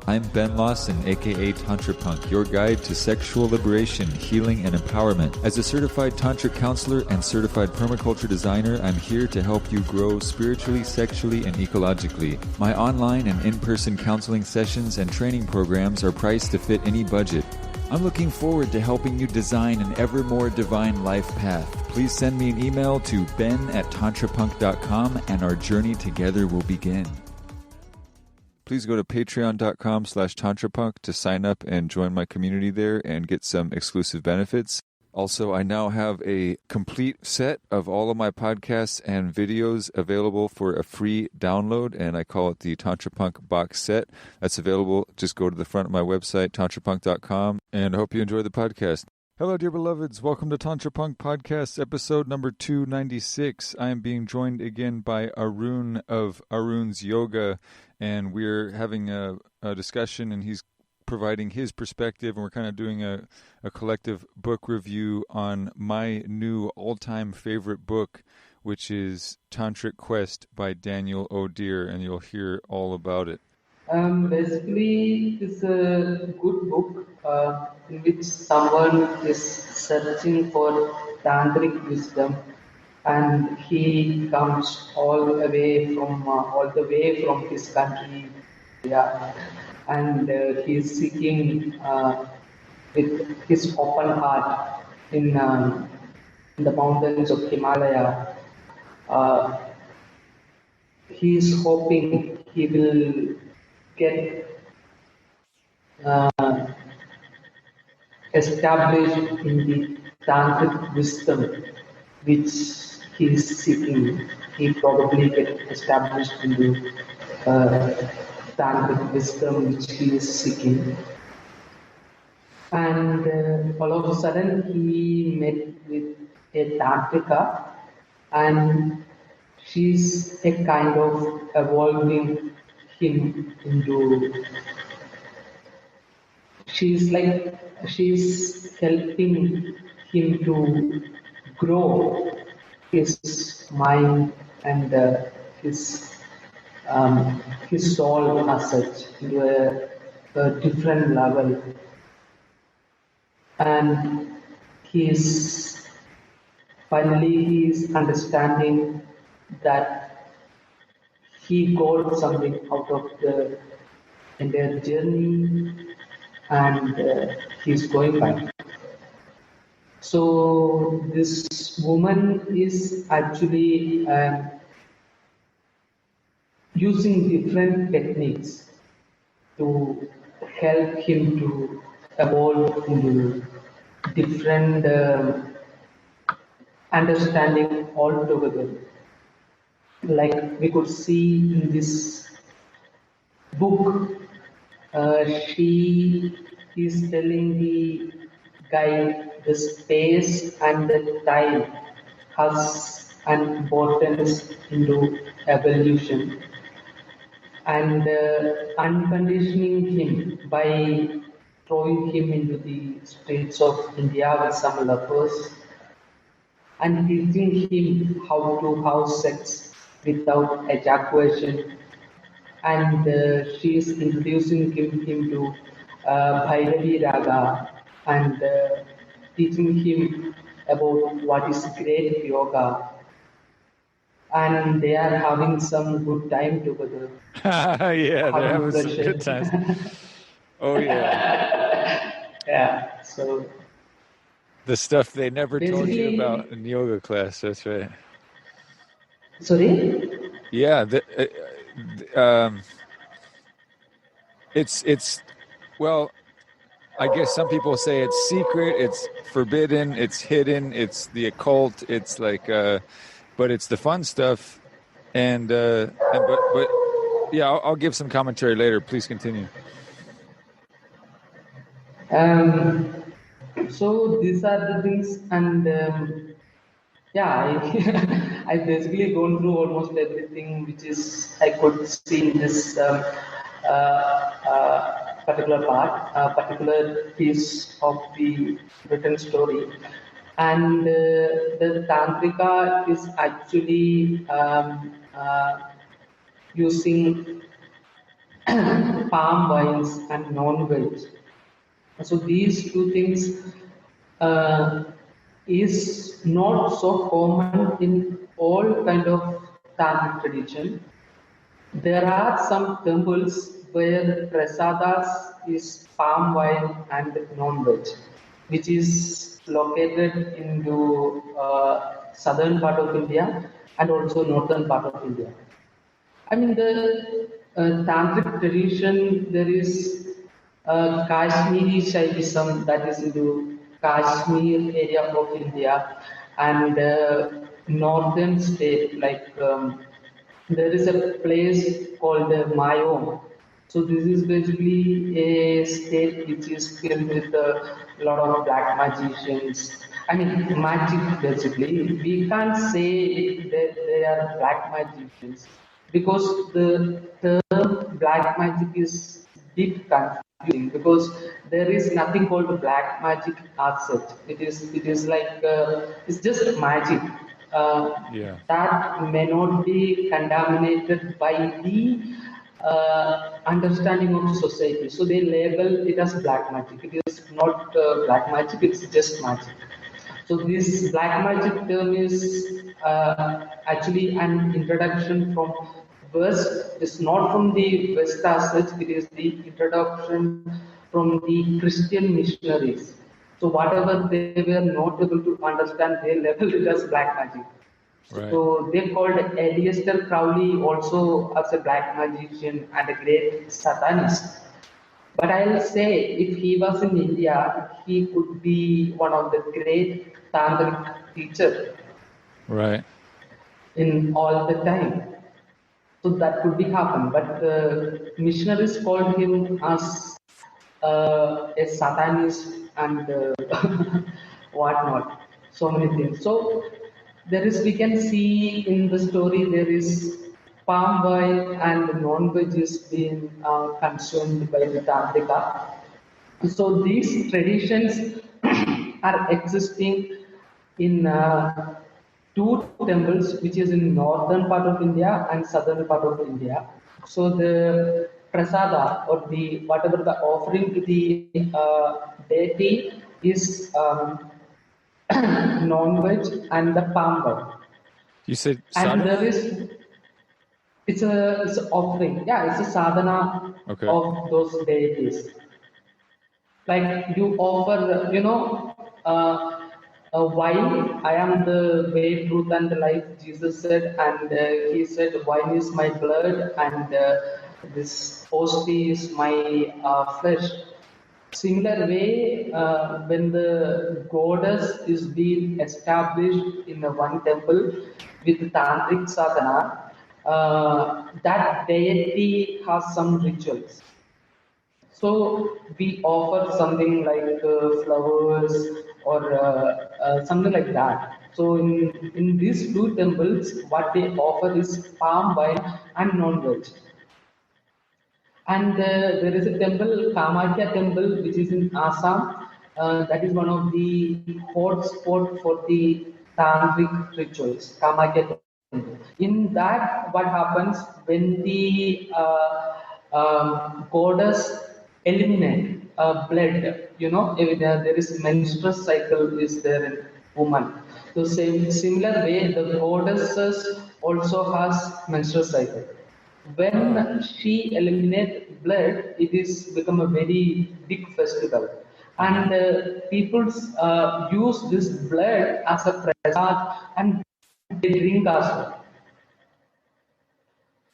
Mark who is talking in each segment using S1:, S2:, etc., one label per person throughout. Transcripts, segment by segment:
S1: I'm Ben Lawson, aka Tantrapunk, your guide to sexual liberation, healing, and empowerment. As a certified tantric counselor and certified permaculture designer, I'm here to help you grow spiritually, sexually, and ecologically. My online and in-person counseling sessions and training programs are priced to fit any budget. I'm looking forward to helping you design an ever more divine life path. Please send me an email to ben@tantrapunk.com and our journey together will begin. Please go to patreon.com/tantrapunk to sign up and join my community there and get some exclusive benefits. Also, I now have a complete set of all of my podcasts and videos available for a free download, and I call it the Tantrapunk box set. That's available. Just go to the front of my website, tantrapunk.com, and I hope you enjoy the podcast. Hello, dear beloveds. Welcome to Tantrapunk Podcast, episode number 296. I am being joined again by Arun of Arun's Yoga, and we're having a discussion, and he's providing his perspective, and we're kind of doing a collective book review on my new all-time favorite book, which is Tantric Quest by Daniel Odier, and you'll hear all about it.
S2: Basically, it's a good book in which someone is searching for tantric wisdom, and he comes all the way from his country, and he's seeking with his open heart in the mountains of Himalaya. He's hoping he will get established in the tantric wisdom which he is seeking. He probably get established in the tantric wisdom which he is seeking. And all of a sudden he met with a tantrika, and she's a kind of evolving him into, she's helping him to grow his mind and his soul as such into a different level. And finally he is understanding that he got something out of the entire journey, and he's going back. So this woman is actually using different techniques to help him to evolve into different understanding altogether. Like we could see in this book, she is telling the guy the space and the time has an importance into evolution, and unconditioning him by throwing him into the streets of India with some lepers and teaching him how to have sex without ejaculation, and she is introducing him to Bhairavi Raga and teaching him about what is great yoga, and they are having some good time together.
S1: Yeah, they're having some good times. Oh yeah.
S2: Yeah, so
S1: the stuff they never told you about in yoga class. That's right.
S2: Sorry?
S1: Yeah, it's well, I guess some people say it's secret, it's forbidden, it's hidden, it's the occult, it's like but it's the fun stuff, and but yeah, I'll give some commentary later. Please continue.
S2: So these are the things, and yeah, I basically gone through almost everything which is I could see in this particular part, particular piece of the written story, and the tantrika is actually using palm wines and non-veg. So these two things uh, is not so common in all kind of tantric tradition. There are some temples where prasadas is palm wine and non-veg, which is located into southern part of India and also northern part of India. I mean, the tantric tradition, there is Kashmiri Shaivism that is into Kashmir area of India and northern state like there is a place called Mayom. So this is basically a state which is filled with a lot of black magicians. I mean, magic basically. We can't say that they are black magicians because the term black magic is bit confusing because there is nothing called black magic as such. It is like it's just magic
S1: Yeah.
S2: that may not be contaminated by the understanding of society. So they label it as black magic. It is not black magic, it's just magic. So this black magic term is actually an introduction from West. It's not from the West as such, it is the introduction from the Christian missionaries. So whatever they were not able to understand, they labeled it as black magic.
S1: Right.
S2: So they called Aleister Crowley also as a black magician and a great satanist. But I'll say if he was in India, he could be one of the great tantric teacher
S1: Right.
S2: in all the time. So that could be happen. But the missionaries called him as a satanist and whatnot. So many things. So there is, we can see in the story, there is palm wine and non-veg is being consumed by the Tantrika. So these traditions are existing in two temples, which is in northern part of India and southern part of India. So the prasada or the whatever the offering to the deity is non-veg and the palm wine.
S1: You said
S2: And there
S1: sadhana?
S2: is it's an offering. Yeah, it's a sadhana
S1: Okay.
S2: of those deities. Like you offer, wine. I am the way, truth, and the life. Jesus said, and he said, wine is my blood, and this hostie is my flesh. Similar way, when the goddess is being established in the one temple with tantric sadhana, that deity has some rituals. So we offer something like flowers or something like that. So in these two temples, what they offer is palm wine and non-veg. And there is a temple, Kamakya temple, which is in Assam. That is one of the hot spot for the tantric rituals, Kamakya temple. In that, what happens when the goddess eliminate blood? If there is menstrual cycle is there in woman. So same similar way, the goddesses also has menstrual cycle.
S1: Ah.
S2: When she eliminates blood, it is become a very big festival,
S1: Uh-huh.
S2: and people use this blood as a prasad and they drink as well.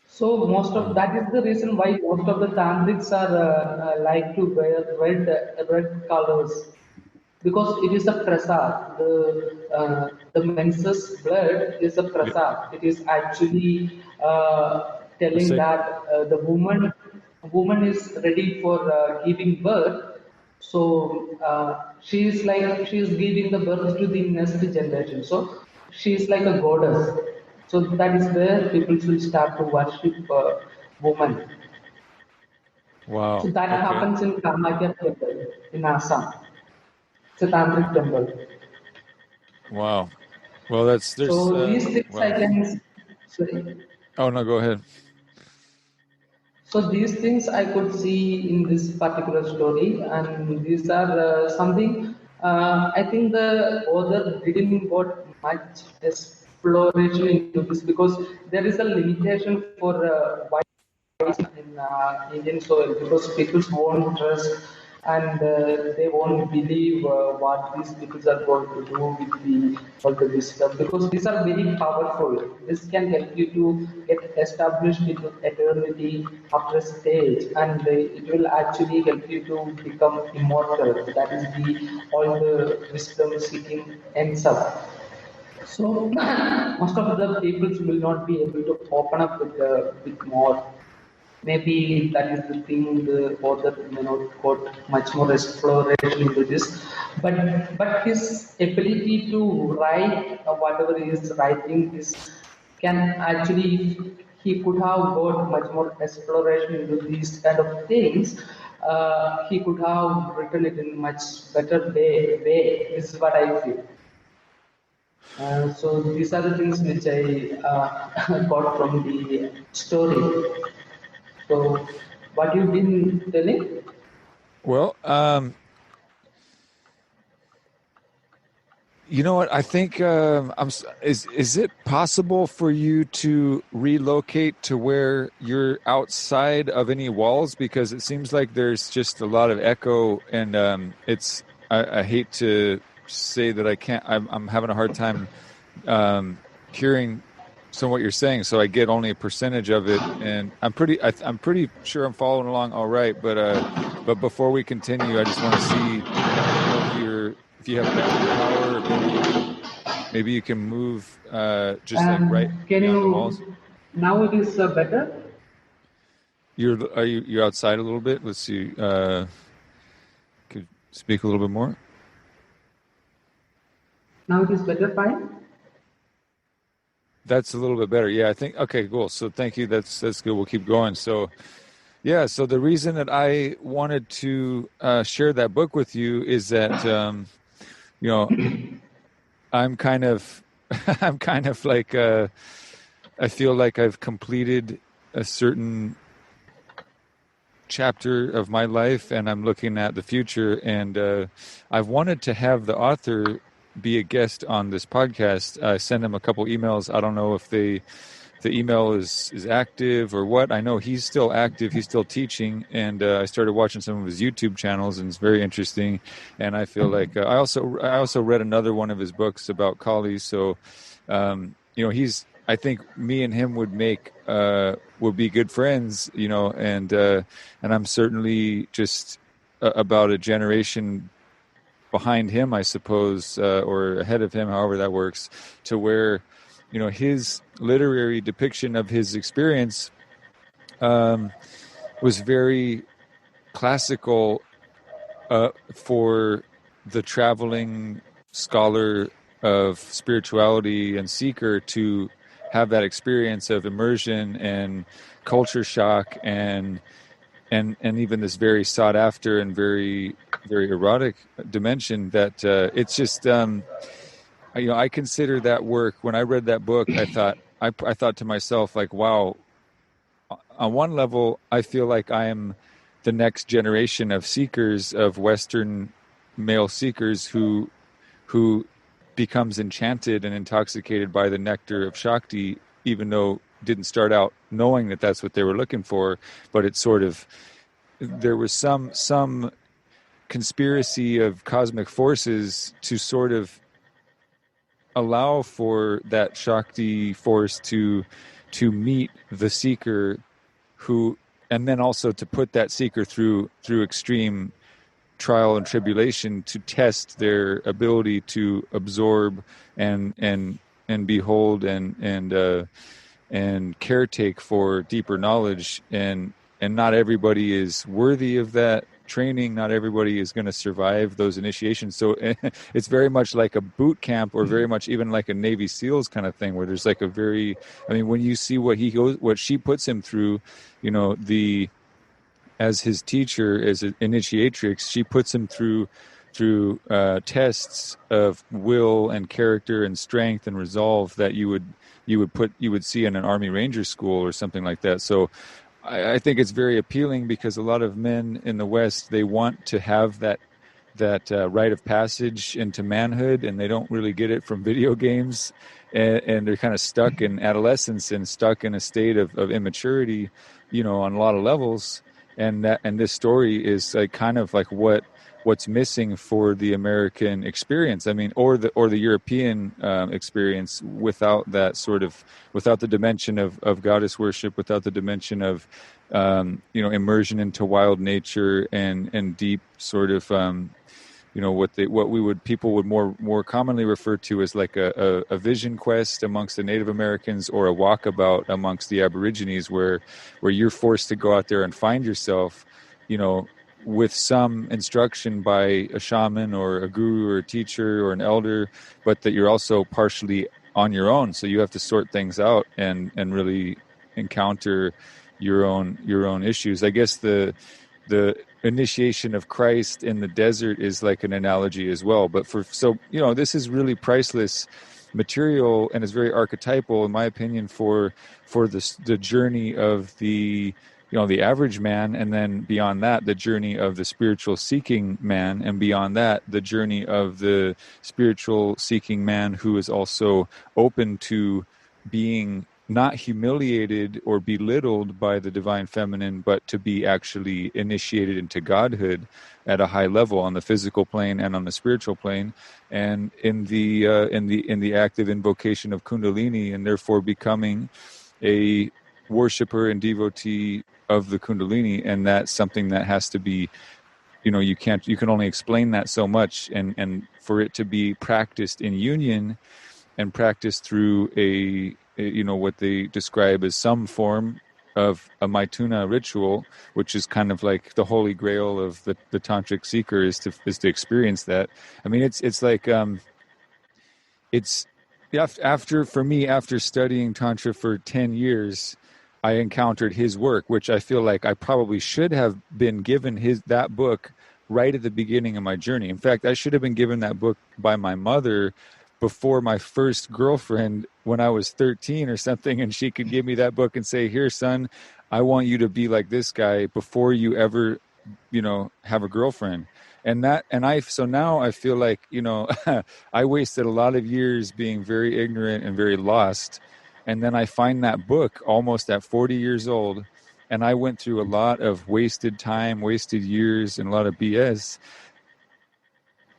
S2: So most of
S1: Oh.
S2: that is the reason why most of the tantrics are like to wear red colors because it is a prasad. The menses blood is a
S1: Yeah.
S2: prasad. It is actually
S1: A
S2: telling
S1: sacred.
S2: that the woman is ready for giving birth. So she is like she is giving the birth to the next generation. So she is like a goddess. So that is where people will start to worship woman. So
S1: Wow.
S2: that
S1: Okay.
S2: happens in Kamakya temple in Assam. It's a tantric temple.
S1: Wow. Well,
S2: So these things I
S1: wow.
S2: can. Sorry.
S1: Oh no, go ahead.
S2: So these things I could see in this particular story, and these are something I think the author didn't got much exploration into this because there is a limitation for in Indian soil because people won't trust and they won't believe what these people are going to do with all the wisdom because these are very powerful. This can help you to get established into eternity after a stage, and it will actually help you to become immortal. That is the all the wisdom seeking ends up. So most of the people will not be able to open up with more. Maybe that is the thing the author may not got much more exploration into this, but his ability to write whatever he is writing is can actually he could have got much more exploration into these kind of things. He could have written it in much better way. This is what I feel. So these are the things which I got from the story. So, what you been telling?
S1: Well, you know what? I think is it possible for you to relocate to where you're outside of any walls? Because it seems like there's just a lot of echo, and it's I hate to say that I can't. I'm having a hard time hearing some of what you're saying, so I get only a percentage of it, and I'm pretty sure I'm following along all right. But before we continue, I just want to see if you have power, or maybe you can move just like right
S2: Can
S1: beyond the
S2: you
S1: walls.
S2: now it is better?
S1: You're outside a little bit. Let's see. Could speak a little bit more.
S2: Now it is better, fine.
S1: That's a little bit better. Yeah, I think. Okay, cool. So thank you. That's good. We'll keep going. So yeah. So the reason that I wanted to share that book with you is that you know I'm kind of I'm kind of like I feel like I've completed a certain chapter of my life, and I'm looking at the future, and I've wanted to have the author be a guest on this podcast. I sent him a couple emails. I don't know if the email is active or what. I know he's still active. He's still teaching, and I started watching some of his YouTube channels, and it's very interesting. And I feel like I also read another one of his books about Kali. So I think me and him would be good friends, and I'm certainly just about a generation behind him, I suppose, or ahead of him, however that works, to where, his literary depiction of his experience was very classical for the traveling scholar of spirituality and seeker to have that experience of immersion and culture shock and even this very sought after and very, very erotic dimension that it's just I consider that work. When I read that book, I thought to myself, like, wow, on one level I feel like I am the next generation of seekers, of Western male seekers who becomes enchanted and intoxicated by the nectar of Shakti, even though didn't start out knowing that that's what they were looking for, but it's sort of, there was some conspiracy of cosmic forces to sort of allow for that Shakti force to meet the seeker, who, and then also to put that seeker through extreme trial and tribulation to test their ability to absorb and behold and caretake for deeper knowledge, and not everybody is worthy of that training. Not everybody is going to survive those initiations. So it's very much like a boot camp, or very much even like a Navy SEALs kind of thing, where there's like when you see what she puts him through, as his teacher, as an initiatrix, she puts him through tests of will and character and strength and resolve that you would see in an Army Ranger school or something like that. So I think it's very appealing because a lot of men in the West, they want to have that rite of passage into manhood, and they don't really get it from video games, and they're kind of stuck in adolescence and stuck in a state of immaturity, on a lot of levels. And this story is like kind of like what's missing for the American experience. I mean, or the European experience without that without the dimension of goddess worship, without the dimension of immersion into wild nature and deep sort of what people would more commonly refer to as like a vision quest amongst the Native Americans, or a walkabout amongst the Aborigines, where you're forced to go out there and find yourself, with some instruction by a shaman or a guru or a teacher or an elder, but that you're also partially on your own. So you have to sort things out and really encounter your own issues. I guess the initiation of Christ in the desert is like an analogy as well. But this is really priceless material, and is very archetypal, in my opinion, for the journey of the average man, and then beyond that, the journey of the spiritual seeking man, and beyond that, the journey of the spiritual seeking man who is also open to being not humiliated or belittled by the divine feminine, but to be actually initiated into godhood at a high level on the physical plane and on the spiritual plane, and in the active invocation of Kundalini, and therefore becoming a worshiper and devotee of the Kundalini. And that's something that has to be, you can only explain that so much, and for it to be practiced in union and practiced through what they describe as some form of a Maituna ritual, which is kind of like the holy grail of the tantric seeker, is to experience that. I mean, it's like it's after studying tantra for 10 years, I encountered his work, which I feel like I probably should have been given that book right at the beginning of my journey. In fact, I should have been given that book by my mother before my first girlfriend when I was 13 or something, and she could give me that book and say, "Here, son, I want you to be like this guy before you ever, have a girlfriend." So now I feel like, I wasted a lot of years being very ignorant and very lost. And then I find that book almost at 40 years old, and I went through a lot of wasted time, wasted years, and a lot of BS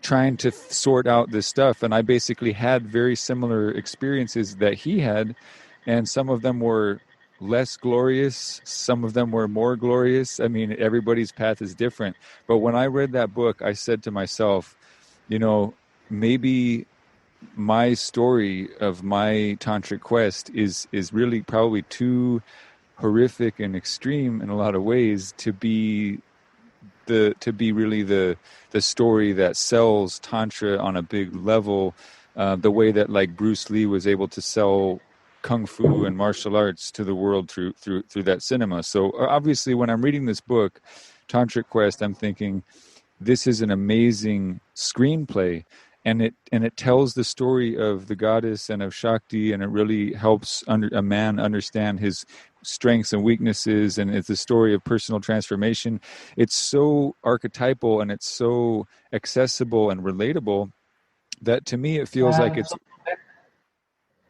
S1: trying to sort out this stuff. And I basically had very similar experiences that he had, and some of them were less glorious, some of them were more glorious. I mean, everybody's path is different. But when I read that book, I said to myself, maybe my story of my tantric quest is really probably too horrific and extreme in a lot of ways to be really the story that sells tantra on a big level, the way that like Bruce Lee was able to sell kung fu and martial arts to the world through that cinema. So obviously, when I'm reading this book, Tantric Quest, I'm thinking this is an amazing screenplay, and it tells the story of the goddess and of Shakti, and it really helps a man understand his strengths and weaknesses, and it's a story of personal transformation. It's so archetypal and it's so accessible and relatable that to me it feels like it's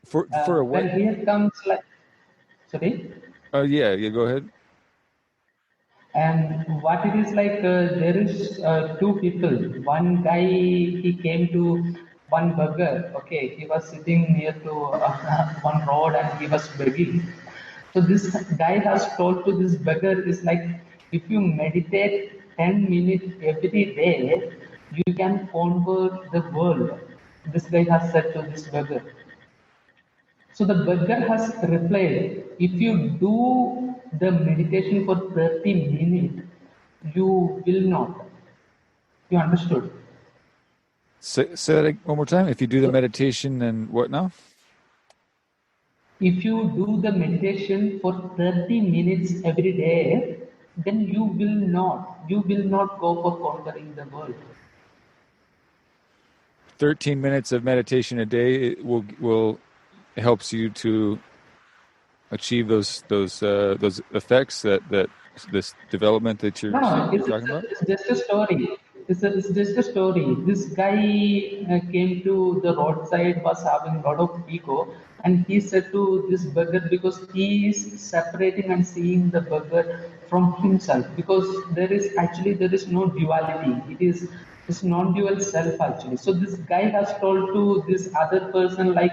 S1: for a what?
S2: Well, here comes like, sorry.
S1: Oh yeah, go ahead.
S2: And what it is like, there is two people. One guy, he came to one beggar. Okay, he was sitting near to one road and he was begging. So this guy has told to this beggar is like, if you meditate 10 minutes every day, you can conquer the world. This guy has said to this beggar. So the beggar has replied, if you do the meditation for 30 minutes, you will not. You understood?
S1: Say that one more time. If you do the meditation, then what now?
S2: If you do the meditation for 30 minutes every day, then you will not. You will not go for conquering the world.
S1: 13 minutes of meditation a day will helps you to achieve those effects that this development that you're
S2: No,
S1: talking about?
S2: it's just a story. It's just a story. This guy came to the roadside, was having a lot of ego, and he said to this beggar, because he is separating and seeing the beggar from himself, because there is no duality. It's non-dual self actually. So this guy has told to this other person, like,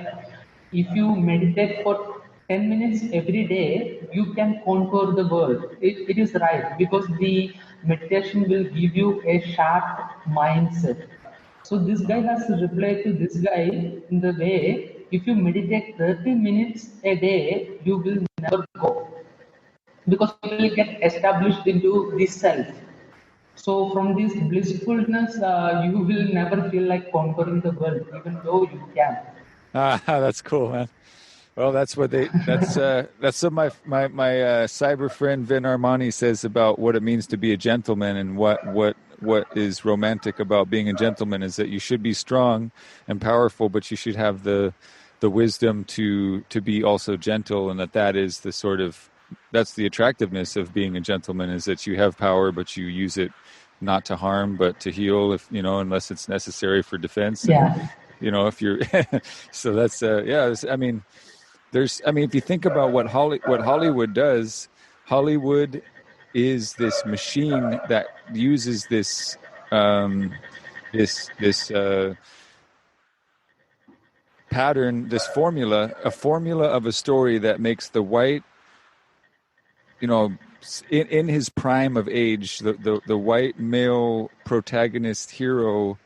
S2: if you meditate for 10 minutes every day, you can conquer the world. It is right, because the meditation will give you a sharp mindset. So this guy has replied to this guy in the way, if you meditate 30 minutes a day, you will never go, because you will get established into the self. So from this blissfulness, you will never feel like conquering the world, even though you can.
S1: Ah, that's cool, man. Well, that's what my cyber friend Vin Armani says about what it means to be a gentleman, and what is romantic about being a gentleman is that you should be strong and powerful, but you should have the wisdom to be also gentle, and that is the sort of, that's the attractiveness of being a gentleman, is that you have power, but you use it not to harm, but to heal, if unless it's necessary for defense. And
S2: Yeah.
S1: if you're so that's if you think about what Hollywood does, Hollywood is this machine that uses this pattern, this formula, a formula of a story that makes the white, in his prime of age, the white male protagonist hero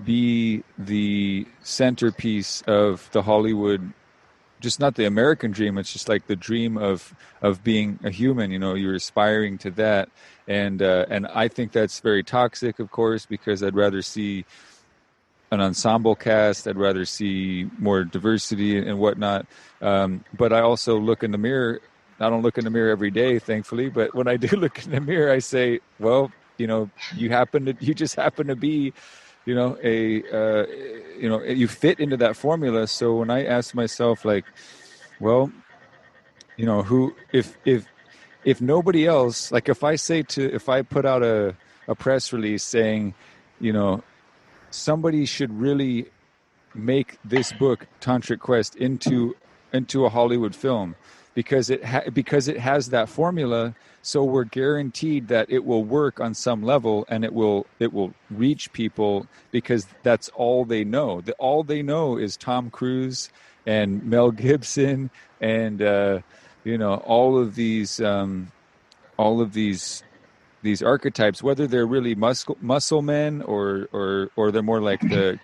S1: be the centerpiece of the Hollywood, just not the American dream. It's just like the dream of being a human. You're aspiring to that, and I think that's very toxic, of course, because I'd rather see an ensemble cast. I'd rather see more diversity and whatnot. But I also look in the mirror. I don't look in the mirror every day, thankfully, but when I do look in the mirror, I say, well, you just happen to be, you fit into that formula. So when I ask myself, like, well, who, if nobody else, like if I put out a press release saying, somebody should really make this book, Tantric Quest, into a Hollywood film, because it has that formula. So we're guaranteed that it will work on some level, and it will reach people, because that's all they know. All they know is Tom Cruise and Mel Gibson and all of these archetypes, whether they're really muscle men or they're more like the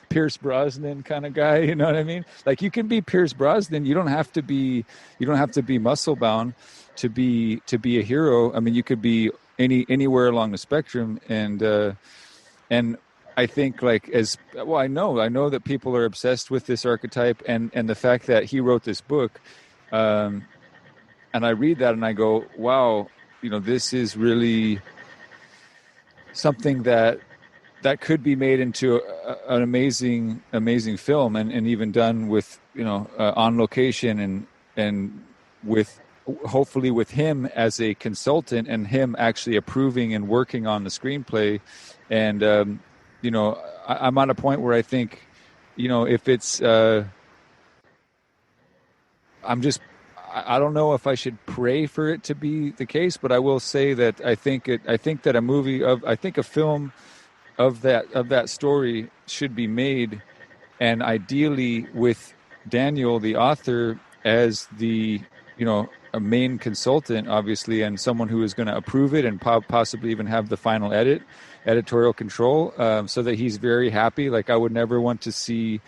S1: Pierce Brosnan kind of guy. You know what I mean? Like, you can be Pierce Brosnan. You don't have to be muscle bound to be a hero. I mean, you could be anywhere along the spectrum. And I think, like, as well, I know that people are obsessed with this archetype, and the fact that he wrote this book, and I read that and I go, wow, this is really something that could be made into an amazing film, and even done with on location, and with, hopefully, with him as a consultant, and him actually approving and working on the screenplay. And I'm at a point where I think, if it's I don't know if I should pray for it to be the case, but I will say that I think that a film of that story should be made, and ideally with Daniel, the author, as the a main consultant, obviously, and someone who is going to approve it and possibly even have the final editorial control, so that he's very happy. Like, I would never want to see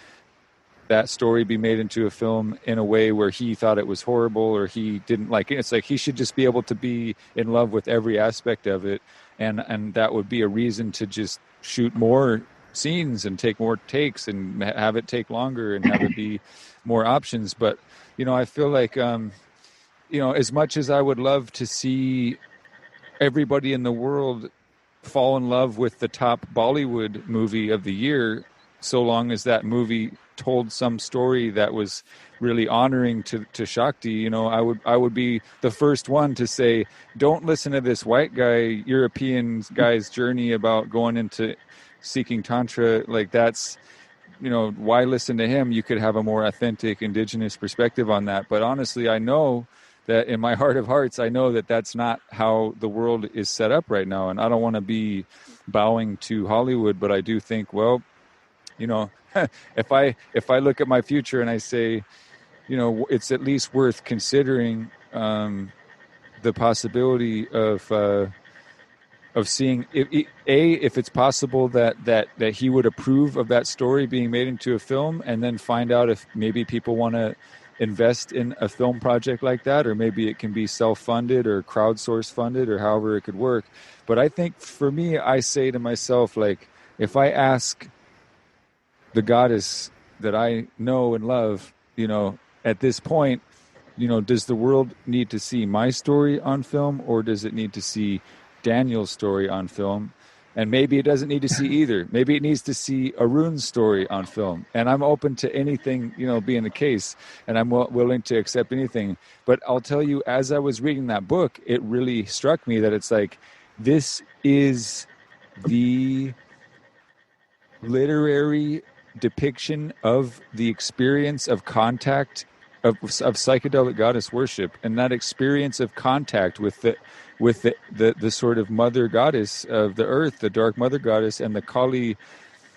S1: that story be made into a film in a way where he thought it was horrible or he didn't like it. It's like, he should just be able to be in love with every aspect of it, and that would be a reason to just shoot more scenes and take more takes and have it take longer and have it be more options. But I feel like as much as I would love to see everybody in the world fall in love with the top Bollywood movie of the year, so long as that movie told some story that was really honoring to Shakti, you know, I would be the first one to say, don't listen to this white guy, European guy's journey about going into seeking Tantra. Like, that's, you know, why listen to him? You could have a more authentic indigenous perspective on that. But honestly, I know that in my heart of hearts, I know that that's not how the world is set up right now. And I don't want to be bowing to Hollywood, but I do think, well, you know, if I look at my future and I say, you know, it's at least worth considering the possibility of seeing if it's possible that he would approve of that story being made into a film, and then find out if maybe people want to invest in a film project like that, or maybe it can be self-funded or crowdsource funded, or however it could work. But I think for me, I say to myself, like, if I ask the goddess that I know and love, you know, at this point, you know, does the world need to see my story on film, or does it need to see Daniel's story on film? And maybe it doesn't need to see either. Maybe it needs to see Arun's story on film. And I'm open to anything, you know, being the case, and I'm willing to accept anything. But I'll tell you, as I was reading that book, it really struck me that it's like, this is the literary depiction of the experience of contact of psychedelic goddess worship, and that experience of contact with the sort of mother goddess of the earth, the dark mother goddess, and the Kali,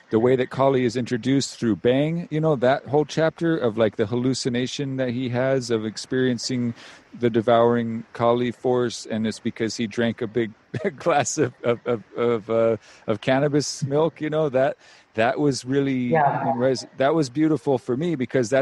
S1: the way that Kali is introduced through Bang, you know, that whole chapter of like the hallucination that he has of experiencing the devouring Kali force, and it's because he drank a big glass of cannabis milk, you know, that was really, that was beautiful for me, because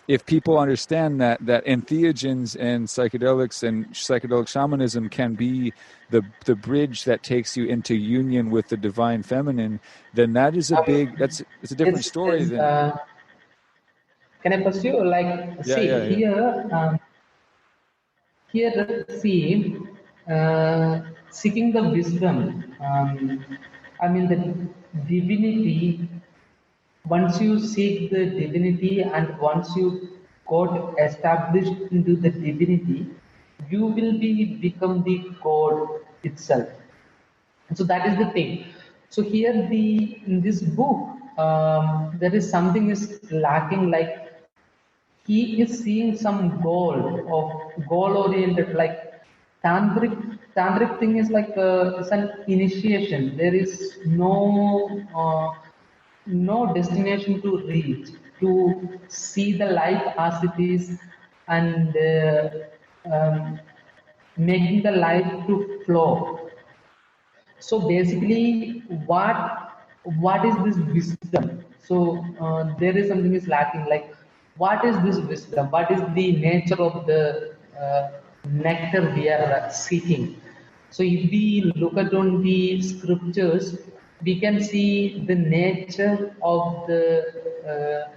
S1: if people understand that entheogens and psychedelics and psychedelic shamanism can be the bridge that takes you into union with the divine feminine, then that is it's a different story than.
S2: Can I pursue? Like,
S1: Yeah,
S2: see
S1: yeah, yeah.
S2: Here, see, seeking the wisdom. I mean, the divinity. Once you seek the divinity, and once you got established into the divinity, you will become the God itself. And so that is the thing. So here, in this book, there is something is lacking. Like, he is seeing some goal oriented, like tantric thing is like it's an initiation. There is no destination to reach, to see the life as it is, and making the life to flow. So basically, what is this wisdom? So there is something is lacking. Like, what is this wisdom? What is the nature of the nectar we are seeking? So if we look at on the scriptures, we can see the nature of the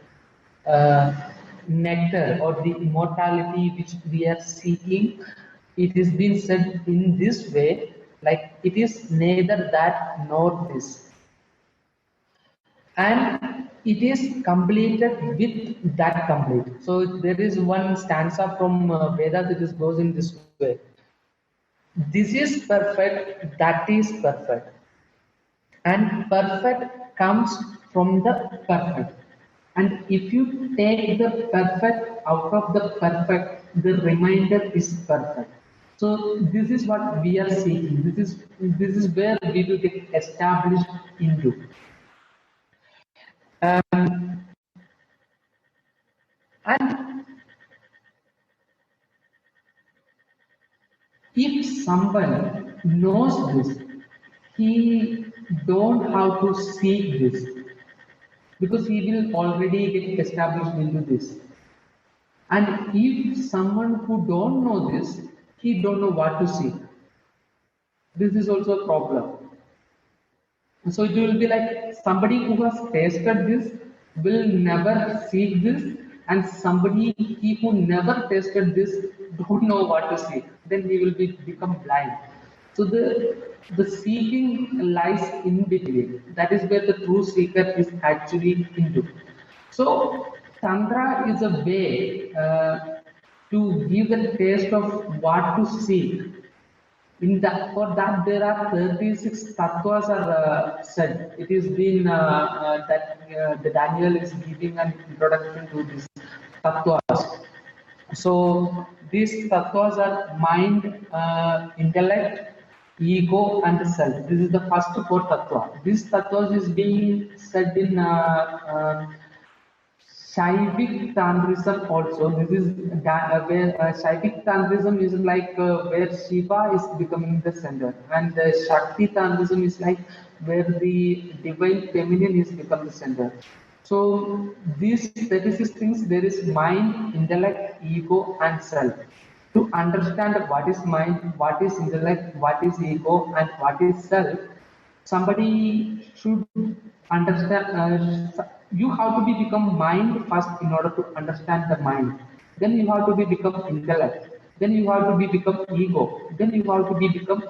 S2: nectar or the immortality which we are seeking. It is being said in this way, like, it is neither that nor this, and it is completed with that complete. So there is one stanza from Vedas that goes in this way: this is perfect, that is perfect, and perfect comes from the perfect. And if you take the perfect out of the perfect, the remainder is perfect. So this is what we are seeking. This is where we will get established into. And if someone knows this, he don't have to seek this, because he will already get established into this. And if someone who don't know this, he don't know what to seek. This is also a problem. So it will be like, somebody who has tasted this will never seek this, and he who never tasted this don't know what to seek. Then he will become blind. So the seeking lies in between. That is where the true seeker is actually into. So Tantra is a way to give a taste of what to seek. In that, for that, there are 36 tattvas are said. It is been that the Daniel is giving an introduction to these tattvas. So these tattvas are mind, intellect, ego, and self. This is the first four tattva. These tattvas is being said in Shaivic Tantrism also. This is where Shaivic Tantrism is like where Shiva is becoming the center, and Shakti Tantrism is like where the divine feminine is become the center. So these 36 things, there is mind, intellect, ego, and self. To understand what is mind, what is intellect, what is ego, and what is self, somebody should understand. You have to be become mind first in order to understand the mind. Then you have to be become intellect. Then you have to be become ego. Then you have to be become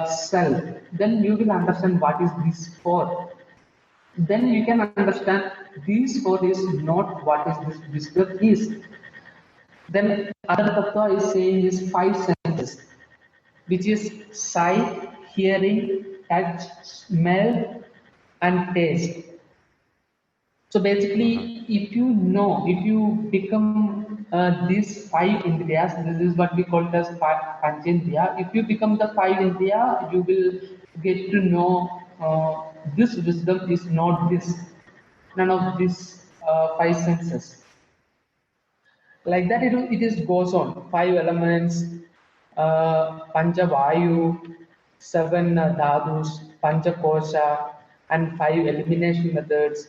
S2: self. Then you will understand what is this for. Then you can understand these four is not what is this wisdom is. Then other tattva is saying is five senses, which is sight, hearing, touch, smell, and taste. So
S1: Uh-huh.
S2: basically, if you become these five indriyas, this is what we call as panchendriya. If you become the five indriya, you will get to know this wisdom is not this, none of these five senses. Like that, it is goes on. Five elements, Panchavayu, seven dhadus, Panchakosha, and five elimination methods.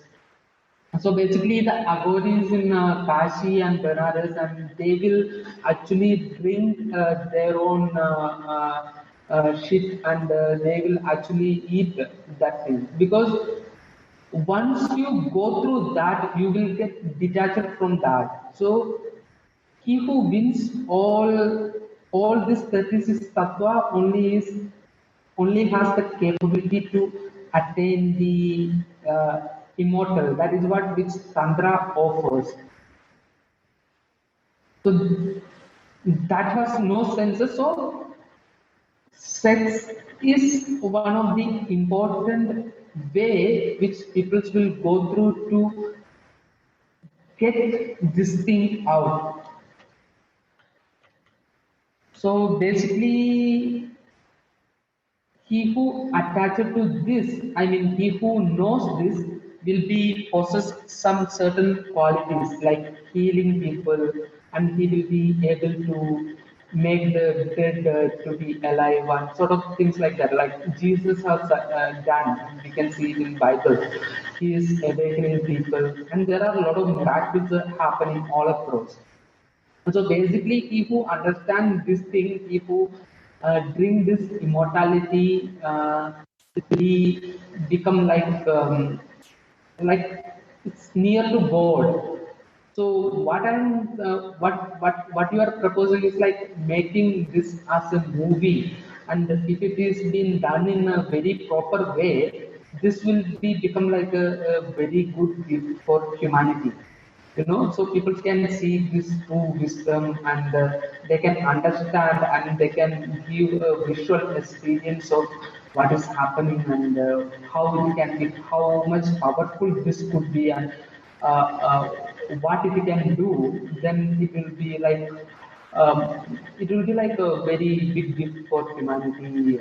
S2: So basically, the agoris in Kashi and Benares, and they will actually bring their own shit, and they will actually eat that thing, because once you go through that, you will get detached from that. So he who wins all this 36 tattva only has the capability to attain the immortal. That is what which Tantra offers. So that has no senses. So sex is one of the important way which people will go through to get this thing out. So basically, he who attached to this, I mean, he who knows this, will be possess some certain qualities like healing people, and he will be able to make the dead to be alive, and sort of things like that. Like Jesus has done, we can see it in Bible. He is awakening people, and there are a lot of miracles happening all across. So basically, he who understand this thing, he who drink this immortality, he become like it's near to God. So what you are proposing is like making this as a movie, and if it is being done in a very proper way, this will be become like a very good gift for humanity. So people can see this true wisdom, and they can understand, and they can give a visual experience of what is happening, and how it can be, how much powerful this could be, and uh, what it can do. Then it will be like a very big gift for humanity,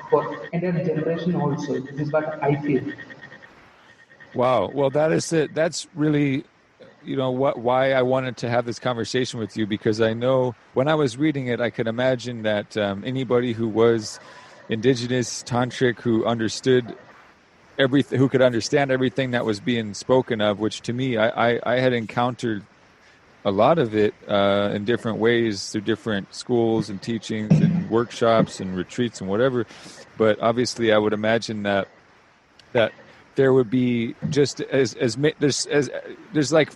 S2: for entire generation also. This is what I feel.
S1: Wow. Well, that is it. That's really, why I wanted to have this conversation with you, because I know when I was reading it, I could imagine that anybody who was indigenous tantric, who understood everything, who could understand everything that was being spoken of, which to me, I had encountered a lot of it in different ways through different schools and teachings and workshops and retreats and whatever. But obviously, I would imagine that there would be just as there's like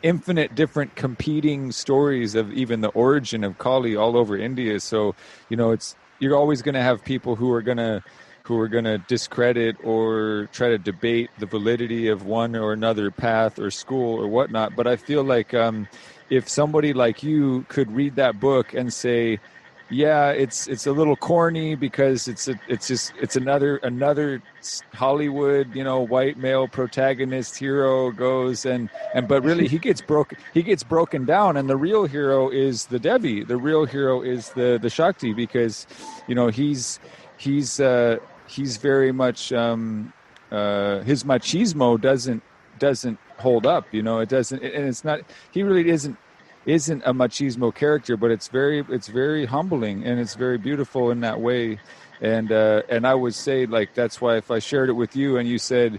S1: infinite different competing stories of even the origin of Kali all over India. So, you're always going to have people who are going to discredit or try to debate the validity of one or another path or school or whatnot. But I feel like if somebody like you could read that book and say, yeah, it's a little corny because it's another Hollywood, white male protagonist hero goes and but really he gets broken down, and the real hero is the Devi. The real hero is the Shakti, because he's very much his machismo doesn't hold up. It doesn't, and it's not, he really isn't a machismo character, but it's very humbling, and it's very beautiful in that way. And I would say, like, that's why if I shared it with you and you said,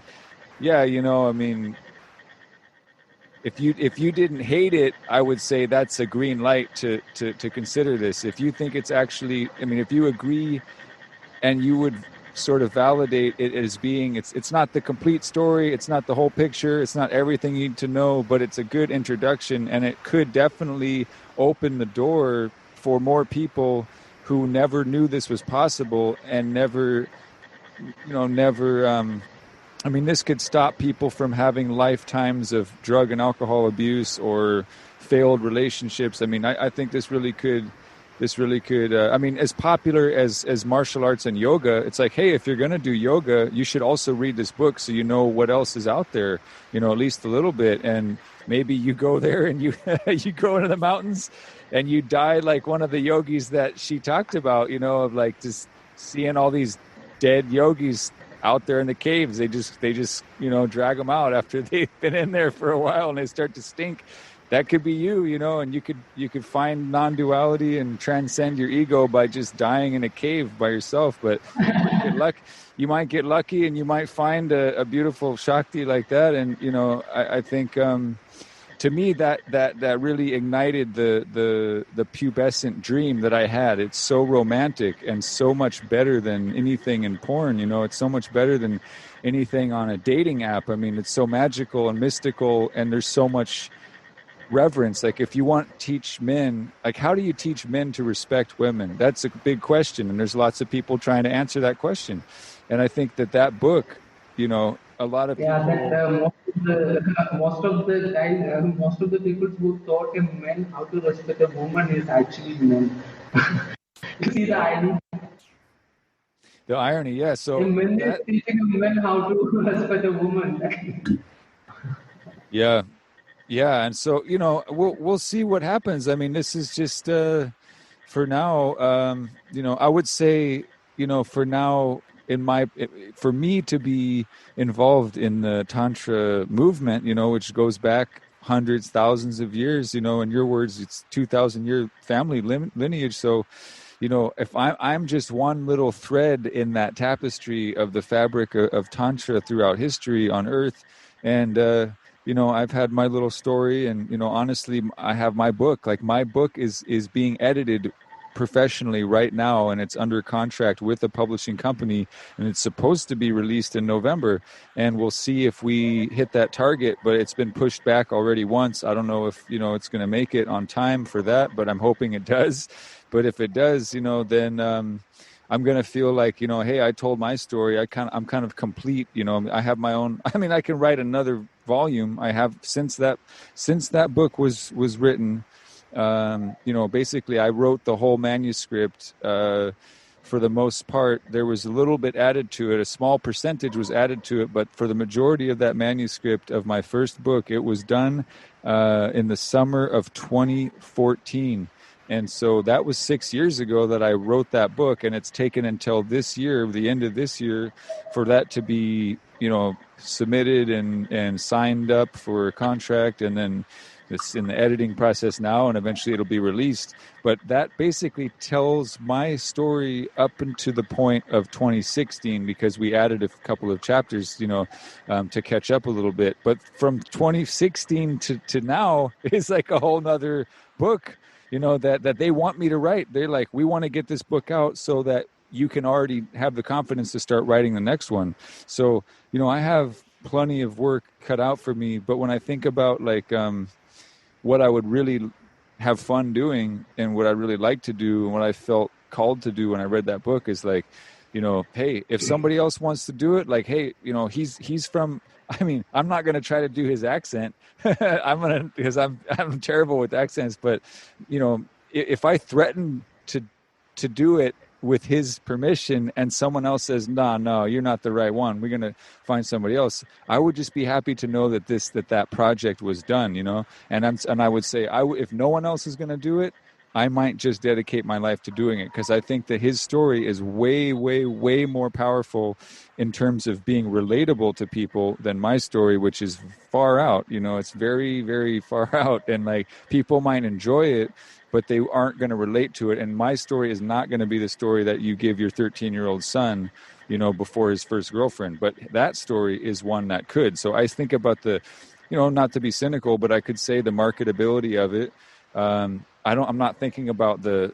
S1: yeah, I mean, if you didn't hate it, I would say that's a green light to consider this. If you think it's actually, I mean, if you agree and you would sort of validate it as being, it's not the complete story, it's not the whole picture, it's not everything you need to know, but it's a good introduction, and it could definitely open the door for more people who never knew this was possible and never I mean, this could stop people from having lifetimes of drug and alcohol abuse or failed relationships. I mean, I think this really could. I mean, as popular as martial arts and yoga, it's like, hey, if you're going to do yoga, you should also read this book so you know what else is out there, at least a little bit. And maybe you go there and you you go into the mountains and you die like one of the yogis that she talked about, of like just seeing all these dead yogis out there in the caves. They just drag them out after they've been in there for a while and they start to stink. That could be you, and you could find non-duality and transcend your ego by just dying in a cave by yourself. But you might get lucky and you might find a beautiful Shakti like that. And, I think, to me, that really ignited the pubescent dream that I had. It's so romantic and so much better than anything in porn. It's so much better than anything on a dating app. I mean, it's so magical and mystical, and there's so much reverence. Like, if you want to teach men, like, how do you teach men to respect women? That's a big question, and there's lots of people trying to answer that question. And I think that book, a lot of people.
S2: Most of the guys, most of the people who taught a man how to respect a woman is actually men. You see the irony?
S1: The irony, yeah. So
S2: a man is teaching a man how to respect a woman.
S1: Yeah. Yeah, and so we'll see what happens. I mean, this is just for now. I would say for now, for me to be involved in the Tantra movement, which goes back hundreds, thousands of years. In your words, it's 2,000-year family lineage. So, if I'm just one little thread in that tapestry of the fabric of Tantra throughout history on Earth, and I've had my little story, and honestly, I have my book. Like, my book is being edited professionally right now, and it's under contract with a publishing company, and it's supposed to be released in November, and we'll see if we hit that target. But it's been pushed back already once. I don't know if it's going to make it on time for that, but I'm hoping it does. But if it does, then I'm going to feel like, hey, I told my story. I'm kind of complete. I have my own. I mean, I can write another volume. I have since that book was written. Basically, I wrote the whole manuscript. For the most part, there was a little bit added to it. A small percentage was added to it, but for the majority of that manuscript of my first book, it was done in the summer of 2014. And so that was 6 years ago that I wrote that book, and it's taken until this year, the end of this year, for that to be, submitted and signed up for a contract, and then it's in the editing process now, and eventually it'll be released. But that basically tells my story up into the point of 2016, because we added a couple of chapters, to catch up a little bit. But from 2016 to now, it's like a whole nother book, that they want me to write. They're like, we want to get this book out so that you can already have the confidence to start writing the next one. So, I have plenty of work cut out for me. But when I think about, like, what I would really have fun doing and what I really like to do and what I felt called to do when I read that book is like, hey, if somebody else wants to do it, like, hey, he's from, I mean, I'm not going to try to do his accent. Because I'm terrible with accents, but if I threaten to do it with his permission and someone else says, no, you're not the right one, we're going to find somebody else, I would just be happy to know that that project was done, and I would say, if no one else is going to do it, I might just dedicate my life to doing it, because I think that his story is way, way, way more powerful in terms of being relatable to people than my story, which is far out. It's very, very far out, and like people might enjoy it, but they aren't going to relate to it. And my story is not going to be the story that you give your 13-year-old son, before his first girlfriend. But that story is one that could. So I think about the, not to be cynical, but I could say the marketability of it. I'm not thinking about the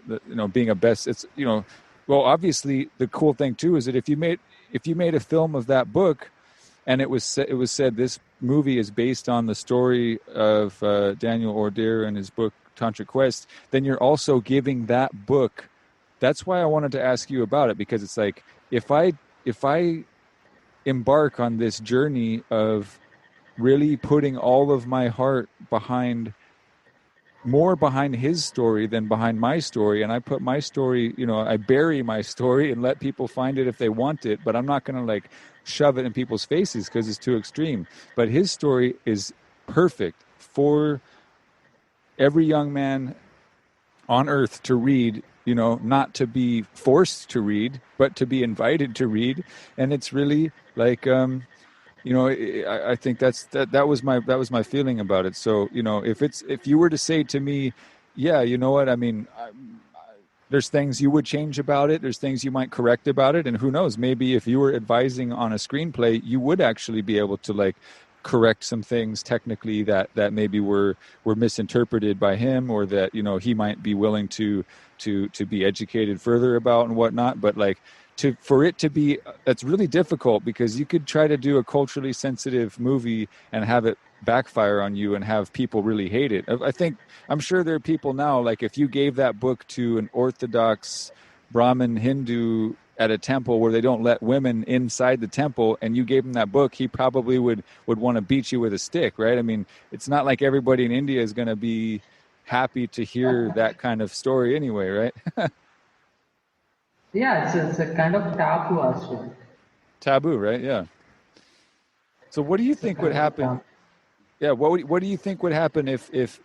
S1: being a best. It's well, obviously the cool thing too is that if you made a film of that book, and it was said this movie is based on the story of Daniel Odier and his book Tantric Quest, then you're also giving that book. That's why I wanted to ask you about it, because it's like if I embark on this journey of really putting all of my heart behind his story than behind my story, and I put my story, I bury my story and let people find it if they want it, but I'm not going to like shove it in people's faces because it's too extreme. But his story is perfect for every young man on earth to read, not to be forced to read, but to be invited to read. And it's really like, I think that was my feeling about it. So, if you were to say to me, yeah, you know what, I mean, there's things you would change about it. There's things you might correct about it. And who knows, maybe if you were advising on a screenplay, you would actually be able to like correct some things technically that maybe were misinterpreted by him, or that, he might be willing to be educated further about and whatnot. But like, for it to be, that's really difficult, because you could try to do a culturally sensitive movie and have it backfire on you and have people really hate it. I'm sure there are people now, like if you gave that book to an Orthodox Brahmin Hindu at a temple where they don't let women inside the temple, and you gave him that book, he probably would want to beat you with a stick, right? I mean, it's not like everybody in India is going to be happy to hear that kind of story anyway, right?
S2: Yeah, it's a kind of taboo as well.
S1: Taboo, right? Yeah. So what do you
S2: It's a
S1: think would
S2: kind of
S1: happen?
S2: taboo.
S1: Yeah, what do you think would happen if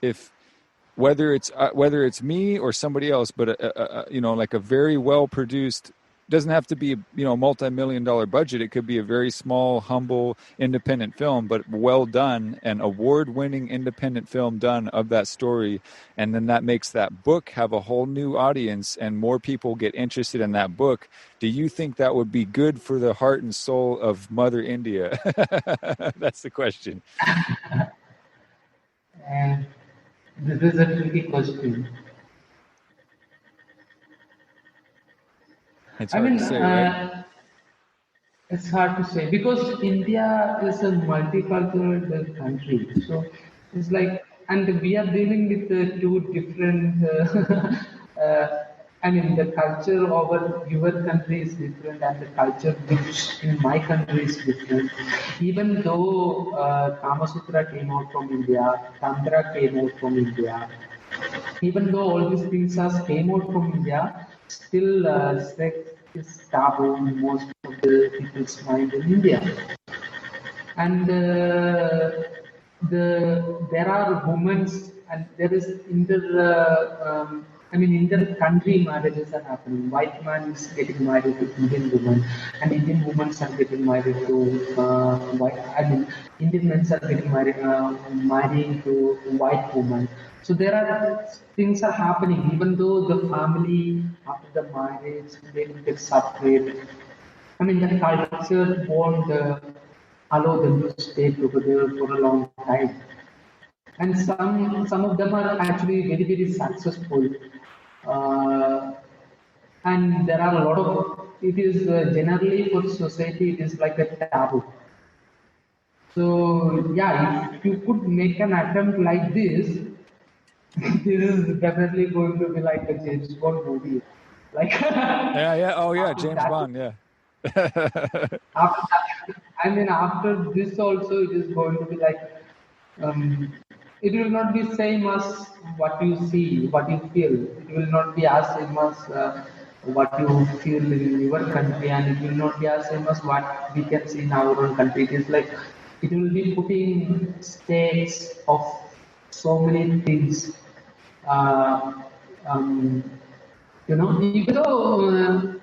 S1: whether it's me or somebody else, but like a very well produced, doesn't have to be multi-million-dollar budget. It could be a very small, humble, independent film, but well done, an award-winning independent film done of that story, and then that makes that book have a whole new audience and more people get interested in that book. Do you think that would be good for the heart and soul of Mother India? That's the question.
S2: And this is a tricky question.
S1: It's
S2: I
S1: hard to
S2: mean,
S1: say, right?
S2: it's hard to say because India is a multicultural country. So it's like, and we are dealing with two different. I mean, the culture of your country is different, and the culture which in my country is different. Even though Kama Sutra came out from India, Tantra came out from India, even though all these things are came out from India, still sex is taboo in most of the people's mind in India. And there are women, and there is I mean, inter-country marriages are happening. White man is getting married to Indian woman, and Indian women are getting married to white. I mean, Indian men are getting married, marrying to white woman. So there are things are happening, even though the family after the marriage they will get separate. I mean, the culture won't allow them to stay together for a long time. And some of them are actually very very successful. Uh, and there are a lot of it is generally for society it is like a taboo. So yeah, if you could make an attempt like this, This is definitely going to be like a James Bond movie. Like
S1: Yeah. Oh, yeah.
S2: after
S1: James
S2: that,
S1: Bond. Yeah.
S2: after that, I mean, after this also, it is going to be like um, it will not be same as what you see, what you feel. It will not be as same as what you feel in your country, and it will not be as same as what we can see in our own country. It is like it will be putting stakes of so many things. Uh, um, even though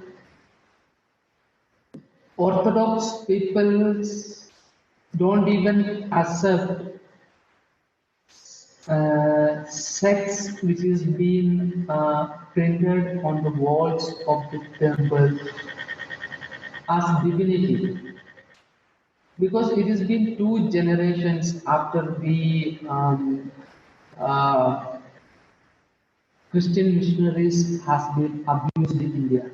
S2: Orthodox peoples don't even accept sex which is being printed on the walls of the temple as divinity, because it has been two generations after the uh, Christian missionaries has been abused in India.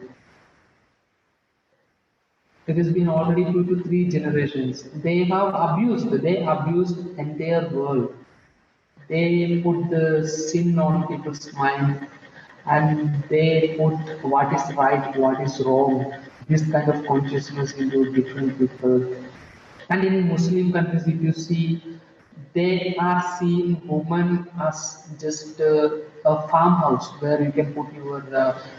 S2: It has been already 2 to 3 generations. They abused entire world. They put the sin on people's mind, and they put what is right, what is wrong, this kind of consciousness into different people. And in Muslim countries, if you see, they are seeing women as just a farmhouse where you can put your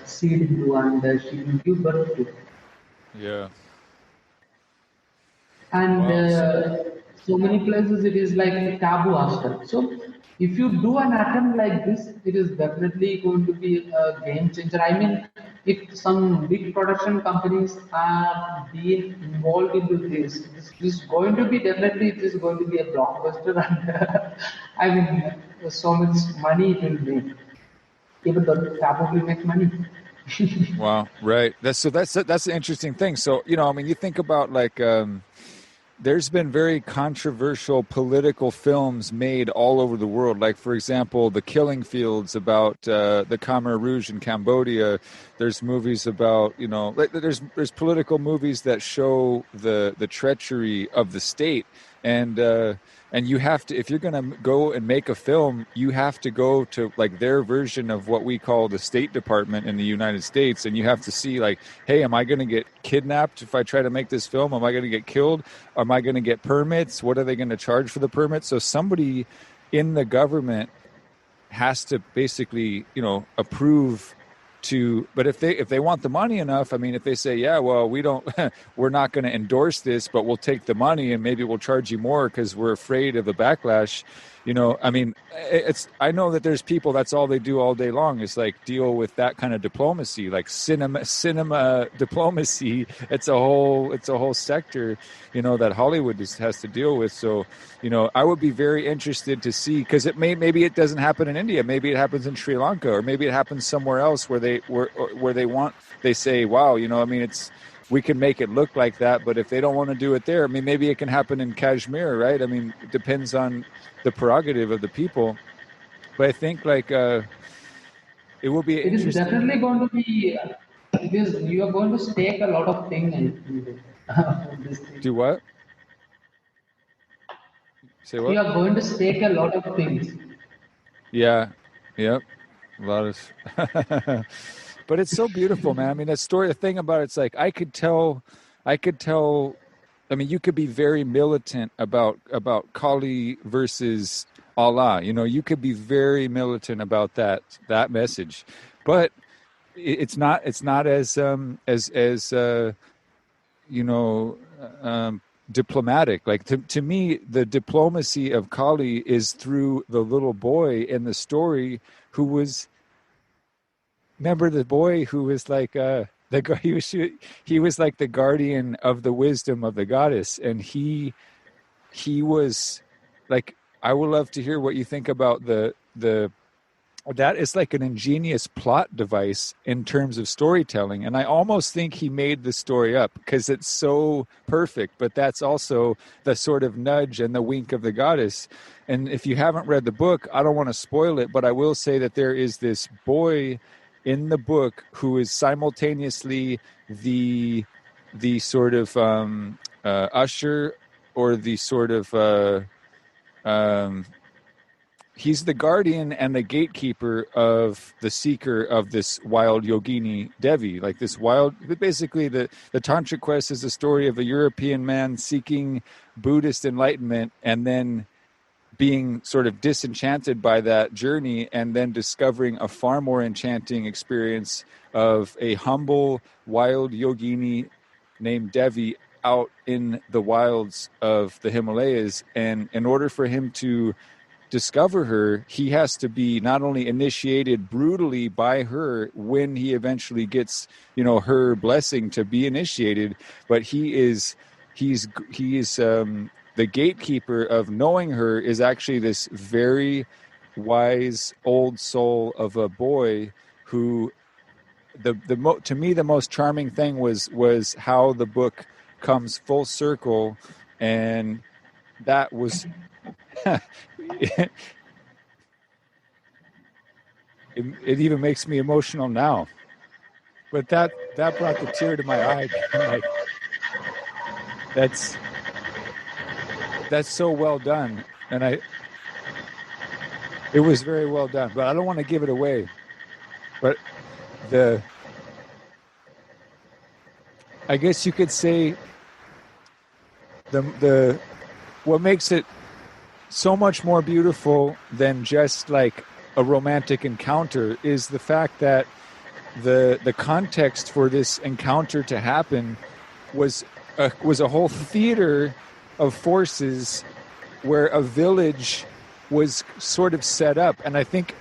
S2: seed into, and she will give birth to.
S1: Yeah.
S2: And
S1: Wow.
S2: so many places it is like taboo as well. So if you do an attempt like this, it is definitely going to be a game changer. I mean, if some big production companies are being involved into this is going to be definitely, it is going to be a blockbuster. And I mean, so much money it will make, even though taboo will make money.
S1: Wow. Right. That's the interesting thing. So, I mean, you think about like, there's been very controversial political films made all over the world. Like, for example, The Killing Fields about the Khmer Rouge in Cambodia. There's movies about, there's political movies that show the treachery of the state. And you have to, if you're going to go and make a film, you have to go to like their version of what we call the State Department in the United States, and you have to see like, hey, am I going to get kidnapped if I try to make this film? Am I going to get killed? Am I going to get permits? What are they going to charge for the permits? So somebody in the government has to basically, approve to. But if they want the money enough, I mean, if they say, yeah, well, we're not going to endorse this, but we'll take the money and maybe we'll charge you more because we're afraid of the backlash. I mean, I know that there's people, that's all they do all day long is like deal with that kind of diplomacy, like cinema diplomacy. It's a whole sector, that Hollywood has to deal with. So, I would be very interested to see, because maybe it doesn't happen in India, maybe it happens in Sri Lanka, or maybe it happens somewhere else where they say, wow, I mean, we can make it look like that, but if they don't want to do it there, I mean, maybe it can happen in Kashmir, right? I mean, it depends on the prerogative of the people. But I think like it will be
S2: It is
S1: interesting.
S2: definitely going to be. It is, you are going to stake a lot of things in this thing.
S1: Do what? Say
S2: You
S1: what?
S2: are going to stake a lot of things.
S1: Yeah. Yep. A lot of but it's so beautiful, man. I mean, the thing about it's like I could tell. I mean, you could be very militant about Kali versus Allah. You could be very militant about that message, but it's not as you know diplomatic. Like to me, the diplomacy of Kali is through the little boy in the story who was. Remember the boy who was like he was like the guardian of the wisdom of the goddess, and he was like, I would love to hear what you think about the that is like an ingenious plot device in terms of storytelling, and I almost think he made the story up because it's so perfect, but that's also the sort of nudge and the wink of the goddess. And if you haven't read the book, I don't want to spoil it, but I will say that there is this boy in the book who is simultaneously the sort of usher, or the sort of um, he's the guardian and the gatekeeper of the seeker of this wild yogini Devi, like this wild. Basically, the Tantric Quest is the story of a European man seeking Buddhist enlightenment and then being sort of disenchanted by that journey, and then discovering a far more enchanting experience of a humble wild yogini named Devi out in the wilds of the Himalayas. And in order for him to discover her, he has to be not only initiated brutally by her when he eventually gets, her blessing to be initiated, but he's the gatekeeper of knowing her is actually this very wise old soul of a boy who to me the most charming thing was how the book comes full circle, and that was it even makes me emotional now, but that brought the tear to my eye. Like, that's so well done, and it was very well done, but I don't want to give it away. But I guess you could say the what makes it so much more beautiful than just like a romantic encounter is the fact that the context for this encounter to happen was a whole theater of forces where a village was sort of set up. And I think,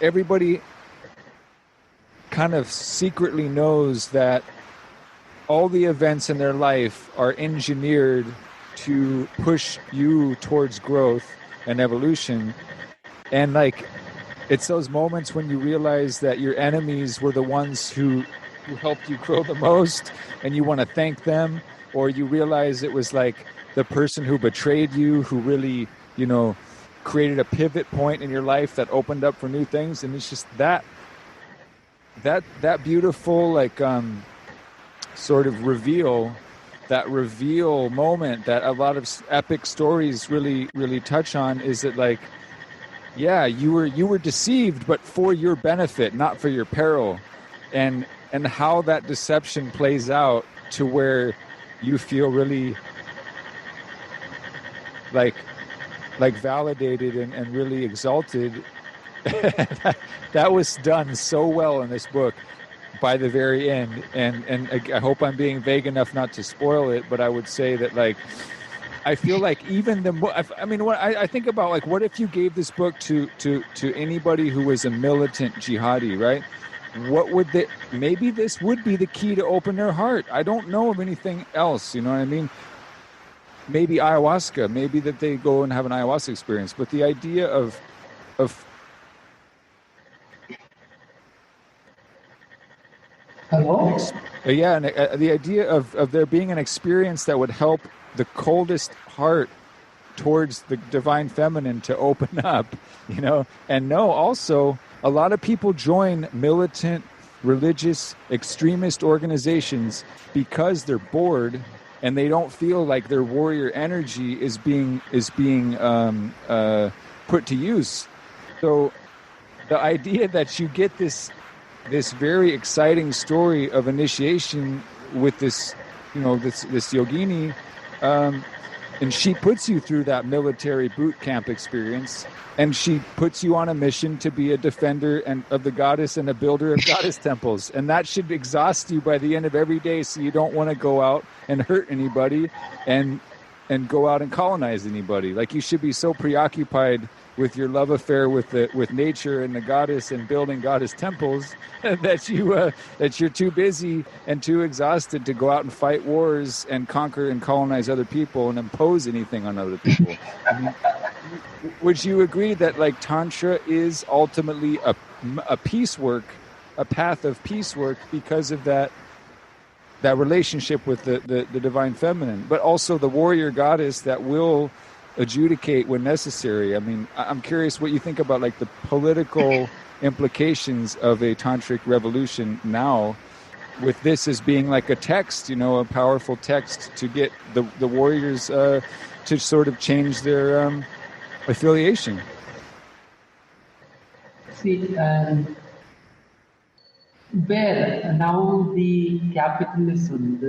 S1: everybody kind of secretly knows that all the events in their life are engineered to push you towards growth and evolution. And like, it's those moments when you realize that your enemies were the ones who helped you grow the most, and you want to thank them, or you realize it was like the person who betrayed you who really, created a pivot point in your life that opened up for new things. And it's just that beautiful, like, sort of reveal moment that a lot of epic stories really, really touch on, is that like, yeah, you were deceived, but for your benefit, not for your peril. And how that deception plays out to where you feel really like validated and really exalted. That was done so well in this book by the very end. And I hope I'm being vague enough not to spoil it, but I would say that like, I feel like even I think about like, what if you gave this book to anybody who was a militant jihadi, right? What would maybe this would be the key to open their heart. I don't know of anything else, you know what I mean? Maybe ayahuasca, maybe that they go and have an ayahuasca experience, but the idea of
S2: Hello?
S1: Yeah, and the idea of there being an experience that would help the coldest heart towards the divine feminine to open up, and also a lot of people join militant, religious, extremist organizations because they're bored and they don't feel like their warrior energy is being put to use. So the idea that you get this very exciting story of initiation with this yogini, and she puts you through that military boot camp experience, and she puts you on a mission to be a defender of the goddess and a builder of goddess temples. And that should exhaust you by the end of every day, so you don't want to go out and hurt anybody and go out and colonize anybody. Like, you should be so preoccupied with your love affair with nature and the goddess and building goddess temples that you're too busy and too exhausted to go out and fight wars and conquer and colonize other people and impose anything on other people. I mean, would you agree that like Tantra is ultimately a piece work, a path of peace work, because of that relationship with the divine feminine, but also the warrior goddess that will adjudicate when necessary? I mean, I'm curious what you think about like the political implications of a tantric revolution now, with this as being like a text, a powerful text to get the warriors to sort of change their affiliation.
S2: See, where now the capitalism,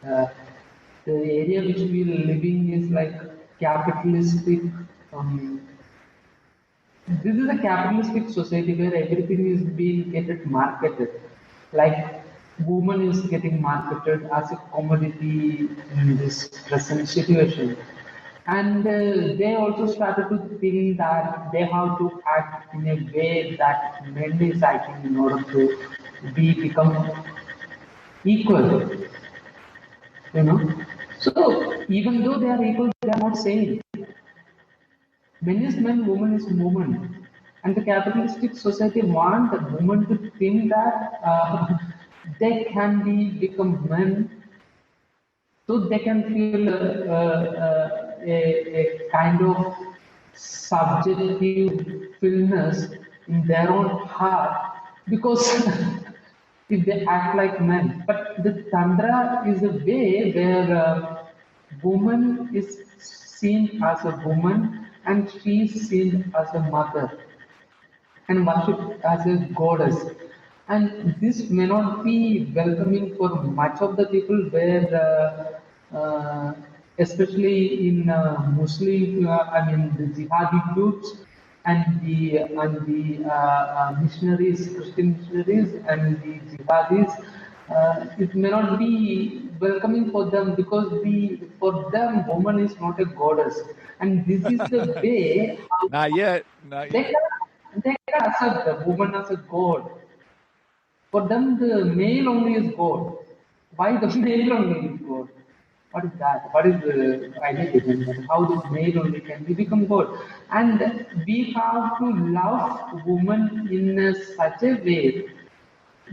S2: uh, the area which we are living is like capitalistic. Um, this is a capitalistic society where everything is being getting marketed. Like woman is getting marketed as a commodity in this present situation. And they also started to think that they have to act in a way that men is acting in order to become equal, you know. So even though they are equal, they are not same. Men is men, woman is woman. And the capitalistic society want the woman to think that they can become men, so they can feel a kind of subjective fullness in their own heart because if they act like men. But the Tantra is a way where woman is seen as a woman and she is seen as a mother and worshipped as a goddess. And this may not be welcoming for much of the people where, especially in Muslim, I mean the jihadi groups and the missionaries, Christian missionaries and the jihadis, it may not be welcoming for them because for them woman is not a goddess, and this is the way how
S1: Not yet. Not
S2: they
S1: yet.
S2: they can accept the woman as a god. For them, the male only is God. Why the male only is God? What is that? What is the idea behind that? How this male only can become God? And we have to love woman in such a way.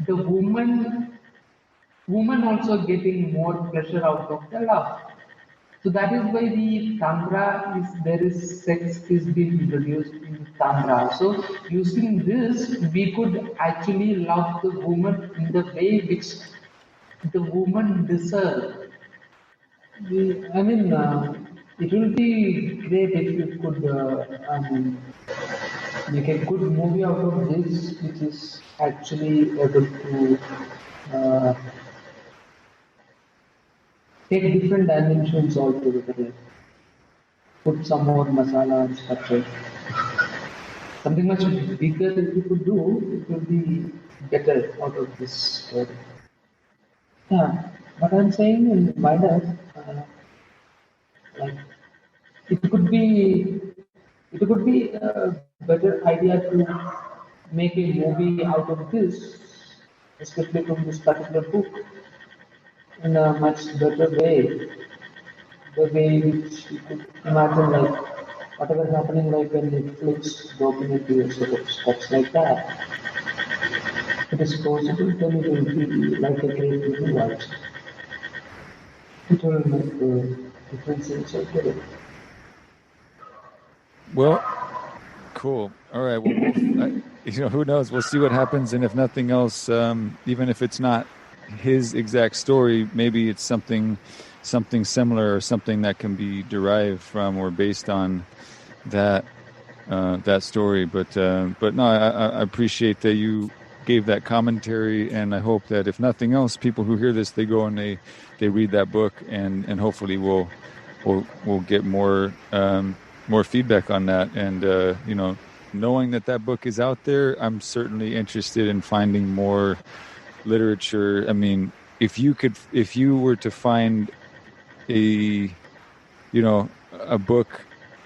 S2: The woman also getting more pleasure out of the love. So that is why the tantra is there is sex is being introduced in tantra. So using this, we could actually love the woman in the way which the woman deserves. I mean, it will be great if you could, make a good movie out of this, which is actually able to uh, take different dimensions altogether. Like put some more masala and stuff like something much bigger if you could do, it will be better out of this story. Yeah, what I'm saying in my life, like it could be, it could be a better idea to make a movie out of this, especially from this particular book, in a much better way. The way which you could imagine, like whatever happening, like a Netflix documentary or sort of stuff like that. If it is possible, then it will be like a great thing to watch. It will make a difference in circular.
S1: Well, cool. All right. Well, who knows? We'll see what happens, and if nothing else, even if it's not his exact story, maybe it's something similar or something that can be derived from or based on that story. But no, I appreciate that you gave that commentary, and I hope that if nothing else, people who hear this, they go and they read that book, and hopefully we'll get more feedback on that. And knowing that book is out there, I'm certainly interested in finding more literature. I mean, if you were to find a book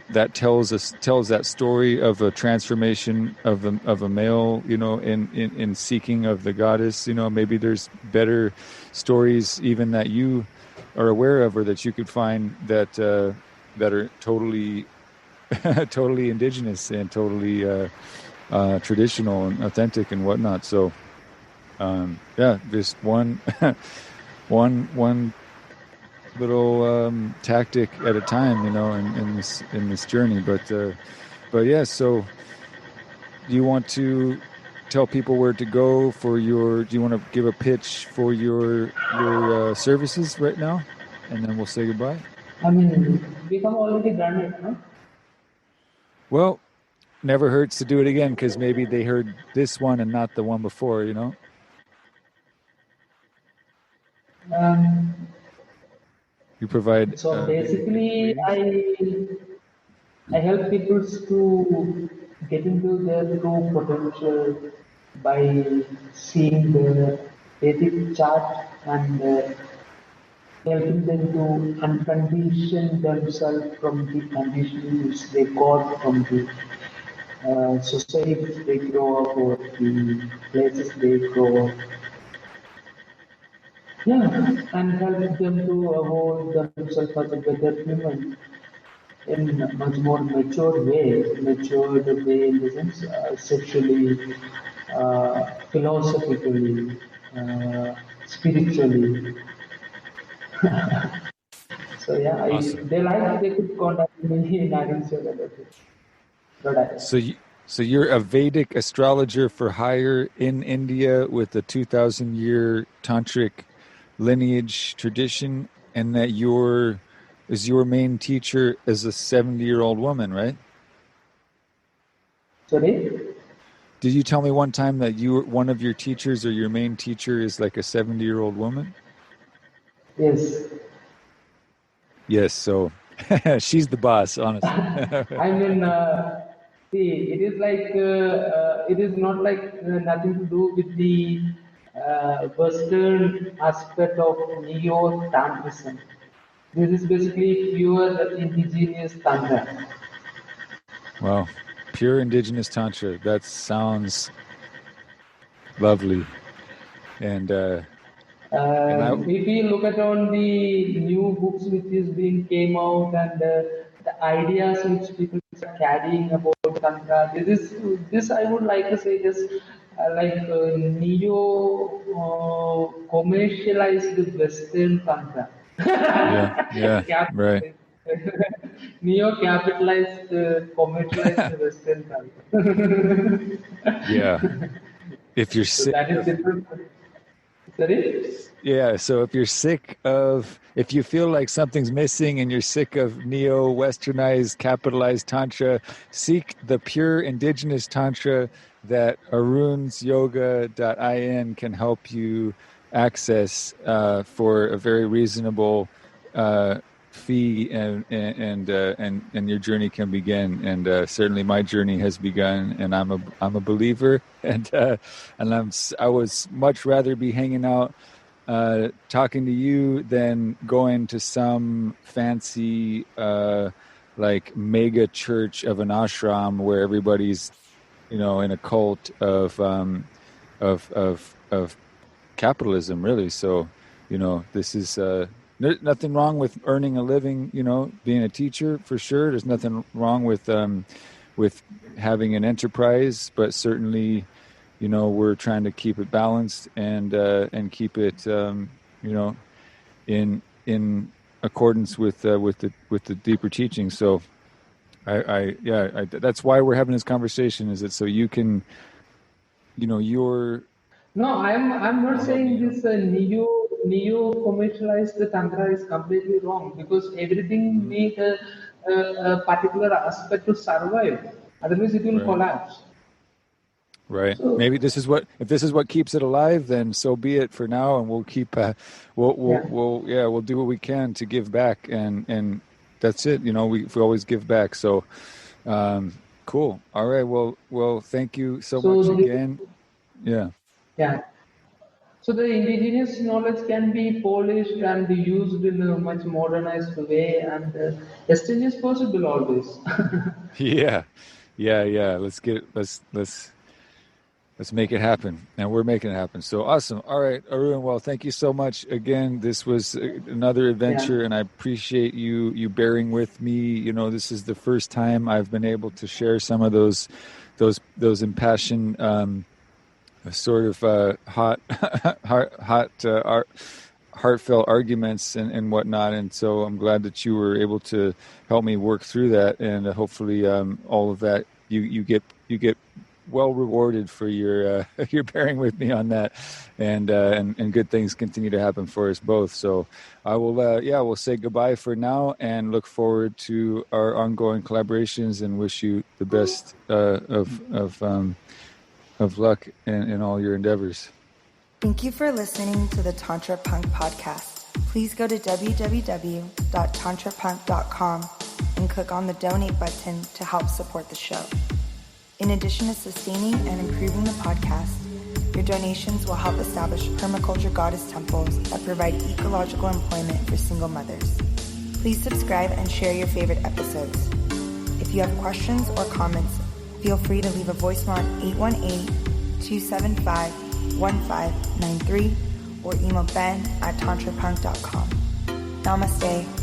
S1: that tells that story of a transformation of a male, in seeking of the goddess, maybe there's better stories even that you are aware of or that you could find that are totally totally indigenous and totally traditional and authentic and whatnot. So just one one little tactic at a time, in this journey. But yeah. So, do you want to tell people where to go for your? Do you want to give a pitch for your services right now, and then we'll say goodbye?
S2: I mean, we have already done it, no?
S1: Well, never hurts to do it again, because maybe they heard this one and not the one before, you know?
S2: Um,
S1: You provide
S2: so
S1: video
S2: basically,
S1: readings?
S2: I help people to get into their true potential by seeing the basic chart and helping them to uncondition themselves from the conditions they got from the societies they grow up or the places they grow up. Yeah, and help them to evolve themselves as a better human in a much more matured way in the sense sexually, philosophically, spiritually. So yeah,
S1: Awesome.
S2: if they like, they could contact me in Agriculture. But
S1: So you're a Vedic astrologer for hire in India with a 2,000-year tantric lineage tradition, and that your main teacher is a 70-year-old woman, right?
S2: sorry,
S1: Did you tell me one time that one of your teachers or your main teacher is like a 70-year-old woman?
S2: yes.
S1: Yes, so she's the boss, honestly.
S2: I mean, see, it is like it is not like nothing to do with the Western aspect of neo-tantrism. This is basically pure indigenous tantra.
S1: Wow. Pure indigenous tantra. That sounds lovely. And I
S2: If we look at all the new books which is being came out and the ideas which people are carrying about Tantra, this I would like to say just like neo commercialized Western Tantra.
S1: yeah, yeah, right.
S2: Capitalized, neo capitalized commercialized Western Tantra.
S1: Yeah. If you're
S2: So
S1: sick
S2: that is
S1: of
S2: different. Sorry.
S1: Yeah, so if you feel like something's missing and you're sick of neo-westernized, capitalized tantra, seek the pure indigenous tantra that arunsyoga.in can help you access for a very reasonable fee, and your journey can begin. And certainly my journey has begun, and I'm a believer, and I was much rather be hanging out talking to you than going to some fancy like mega church of an ashram where everybody's in a cult of capitalism, really. So this is nothing wrong with earning a living, being a teacher, for sure. There's nothing wrong with having an enterprise, but certainly we're trying to keep it balanced and keep it in accordance with the deeper teaching. So that's why we're having this conversation, is it so you can you're
S2: No, I'm not
S1: help me
S2: saying this neo commercialized tantra is completely wrong because everything
S1: Mhm.
S2: need a particular aspect to survive. Otherwise, it will
S1: Right.
S2: collapse.
S1: Right. Maybe
S2: So
S1: if this is what keeps it alive, then so be it for now, and we'll keep
S2: yeah,
S1: we'll do what we can to give back, and that's it. We always give back. So cool. All right. Well, thank you so
S2: so
S1: much again. Yeah.
S2: yeah. So the indigenous knowledge can be polished and used in a much modernized way, and exchange is possible always.
S1: Yeah. Yeah. Let's make it happen, and we're making it happen. So awesome! All right, Arun. Well, thank you so much again. This was another
S2: Yeah,
S1: adventure, and I appreciate you bearing with me. This is the first time I've been able to share some of those impassioned, sort of heartfelt arguments and whatnot. And so I'm glad that you were able to help me work through that, and hopefully all of that you get well rewarded for your your bearing with me on that, and good things continue to happen for us both. So I will we'll say goodbye for now and look forward to our ongoing collaborations and wish you the best of luck in all your endeavors.
S3: Thank you for listening to the Tantra Punk podcast. Please go to www.tantrapunk.com and click on the donate button to help support the show. In addition to sustaining and improving the podcast, your donations will help establish permaculture goddess temples that provide ecological employment for single mothers. Please subscribe and share your favorite episodes. If you have questions or comments, feel free to leave a voicemail at 818-275-1593 or email ben@tantrapunk.com. Namaste.